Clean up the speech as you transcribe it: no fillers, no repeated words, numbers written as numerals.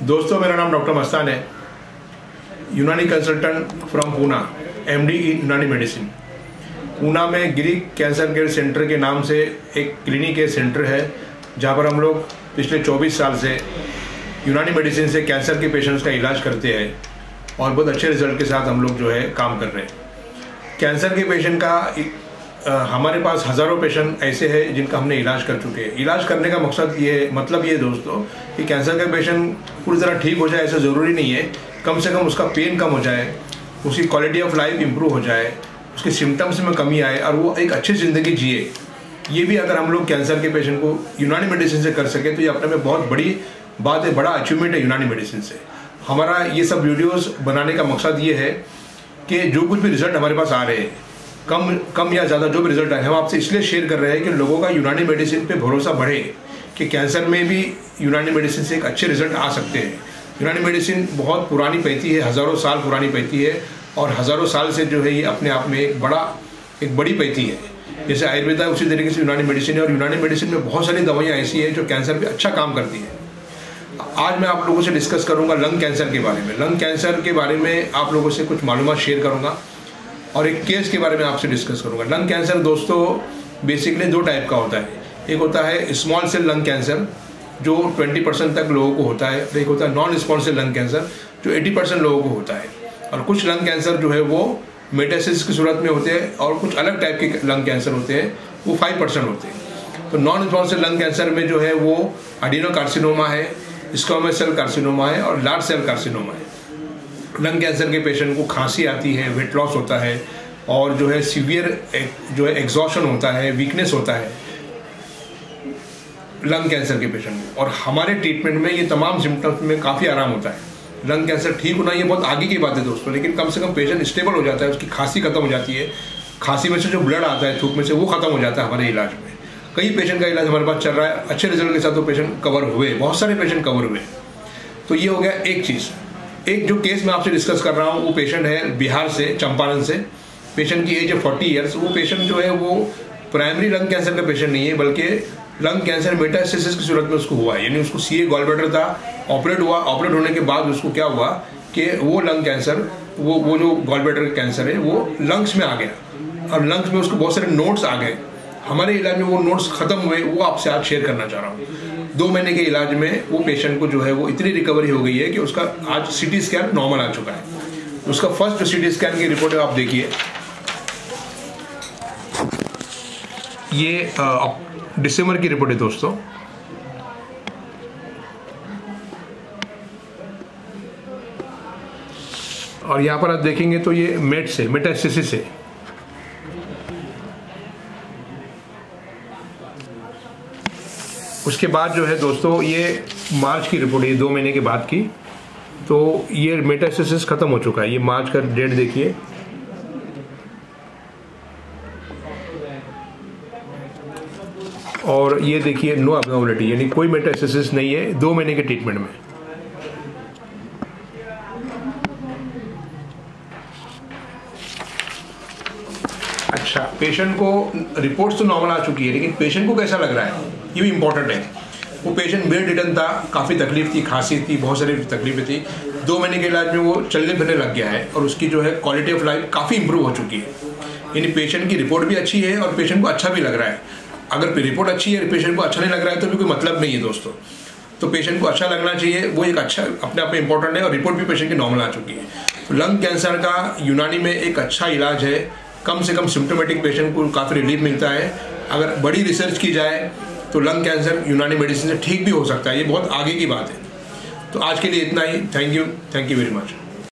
दोस्तों, मेरा नाम डॉक्टर मस्तान है, यूनानी कंसल्टेंट फ्रॉम पूना, एमडी इन यूनानी मेडिसिन। पूना में ग्रीक कैंसर केयर सेंटर के नाम से एक क्लिनिक के सेंटर है, जहां पर हम लोग पिछले 24 साल से यूनानी मेडिसिन से कैंसर के पेशेंट्स का इलाज करते हैं और बहुत अच्छे रिजल्ट के साथ हम लोग जो है काम कर रहे हैं। कैंसर के पेशेंट का हमारे पास हज़ारों पेशेंट ऐसे हैं जिनका हमने इलाज कर चुके हैं। इलाज करने का मकसद ये है, मतलब ये दोस्तों, कि कैंसर का पेशेंट पूरी तरह ठीक हो जाए ऐसा ज़रूरी नहीं है। कम से कम उसका पेन कम हो जाए, उसकी क्वालिटी ऑफ लाइफ इम्प्रूव हो जाए, उसके सिम्टम्स में कमी आए और वो एक अच्छी ज़िंदगी जिए। ये भी अगर हम लोग कैंसर के पेशेंट को यूनानी मेडिसिन से कर सके तो ये अपने में बहुत बड़ी बात है, बड़ा अचीवमेंट है यूनानी मेडिसिन से। हमारा ये सब वीडियोस बनाने का मकसद ये है कि जो कुछ भी रिजल्ट हमारे पास आ रहे हैं, कम या ज़्यादा जो भी रिजल्ट आए, हम आपसे इसलिए शेयर कर रहे हैं कि लोगों का यूनानी मेडिसिन पे भरोसा बढ़े कि कैंसर में भी यूनानी मेडिसिन से एक अच्छे रिजल्ट आ सकते हैं। यूनानी मेडिसिन बहुत पुरानी पद्धति है, हज़ारों साल पुरानी पद्धति है और हज़ारों साल से जो है ये अपने आप में एक बड़ी पद्धति है। जैसे आयुर्वेद है उसी तरीके से यूनानी मेडिसिन है, और यूनानी मेडिसिन में बहुत सारी दवाइयाँ ऐसी हैं जो कैंसर पे अच्छा काम करती है। आज मैं आप लोगों से डिस्कस करूँगा लंग कैंसर के बारे में। लंग कैंसर के बारे में आप लोगों से कुछ मालूमात शेयर करूँगा और एक केस के बारे में आपसे डिस्कस करूंगा। लंग कैंसर दोस्तों बेसिकली दो टाइप का होता है। एक होता है स्मॉल सेल लंग कैंसर जो 20% तक लोगों को होता है, और एक होता है non small cell lung cancer जो 80% लोगों को होता है। और कुछ लंग कैंसर जो है वो मेटासिस की सूरत में होते हैं, और कुछ अलग टाइप के लंग कैंसर होते हैं वो 5% होते हैं। तो non small cell lung cancer में जो है वो एडिनोकार्सिनोमा है, स्क्वामस सेल कार्सिनोमा है और लार्ज सेल कार्सिनोमा है। लंग कैंसर के पेशेंट को खांसी आती है, वेट लॉस होता है और जो है सीवियर जो है एग्जॉशन होता है, वीकनेस होता है लंग कैंसर के पेशेंट को। और हमारे ट्रीटमेंट में ये तमाम सिम्टम्स में काफ़ी आराम होता है। लंग कैंसर ठीक होना ये बहुत आगे की बात है दोस्तों, लेकिन कम से कम पेशेंट स्टेबल हो जाता है, उसकी खांसी खत्म हो जाती है, खांसी में से जो ब्लड आता है थूक में से वो खत्म हो जाता है हमारे इलाज में। कई पेशेंट का इलाज हमारे पास चल रहा है, अच्छे रिजल्ट के साथ वो पेशेंट कवर हुए, बहुत सारे पेशेंट कवर हुए। तो ये हो गया एक चीज़। एक जो केस मैं आपसे डिस्कस कर रहा हूँ वो पेशेंट है बिहार से, चंपारण से। पेशेंट की एज है 40 ईयर्स। वो पेशेंट जो है वो प्राइमरी लंग कैंसर का पेशेंट नहीं है, बल्कि लंग कैंसर मेटास्टेसिस की सूरत में उसको हुआ है। यानी उसको सीए गॉल ब्लैडर था, ऑपरेट हुआ, ऑपरेट होने के बाद उसको क्या हुआ कि वो लंग कैंसर, वो जो गॉल ब्लैडर का कैंसर है वो लंग्स में आ गया और लंग्स में उसको बहुत सारे नोड्स आ गए। हमारे इलाज में वो नोट्स खत्म हुए, वो आपसे आज शेयर करना चाह रहा हूँ। 2 महीने के इलाज में वो पेशेंट को जो है वो इतनी रिकवरी हो गई है कि उसका आज सीटी स्कैन नॉर्मल आ चुका है। उसका फर्स्ट सीटी स्कैन की रिपोर्ट आप देखिए, ये दिसंबर की रिपोर्ट है दोस्तों। और यहाँ पर आप देखेंगे तो ये मेटास्टेसिस है। उसके बाद जो है दोस्तों ये मार्च की रिपोर्ट है, 2 महीने के बाद की। तो ये मेटास्टेसिस खत्म हो चुका है। ये मार्च का डेट देखिए, और ये देखिए नो एब्नॉर्मलिटी, यानी कोई मेटास्टेसिस नहीं है 2 महीने के ट्रीटमेंट में। अच्छा, पेशेंट को रिपोर्ट्स तो नॉर्मल आ चुकी है, लेकिन पेशेंट को कैसा लग रहा है ये भी इम्पोर्टेंट है। वो पेशेंट बेड रिटर्न था, काफ़ी तकलीफ थी, खांसी थी, बहुत सारी तकलीफें थी। 2 महीने के इलाज में वो चलने फिरने लग गया है और उसकी जो है क्वालिटी ऑफ लाइफ काफ़ी इंप्रूव हो चुकी है। यानी पेशेंट की रिपोर्ट भी अच्छी है और पेशेंट को अच्छा भी लग रहा है। अगर रिपोर्ट अच्छी है, पेशेंट को अच्छा नहीं लग रहा है तो भी कोई मतलब नहीं है दोस्तों। तो पेशेंट को अच्छा लगना चाहिए, वो एक अच्छा अपने आप में इंपॉर्टेंट है, और रिपोर्ट भी पेशेंट की नॉर्मल आ चुकी है। तो लंग कैंसर का यूनानी में एक अच्छा इलाज है। कम से कम सिम्टोमेटिक पेशेंट को काफ़ी रिलीफ मिलता है। अगर बड़ी रिसर्च की जाए तो लंग कैंसर यूनानी मेडिसिन से ठीक भी हो सकता है। ये बहुत आगे की बात है। तो आज के लिए इतना ही। Thank you very much.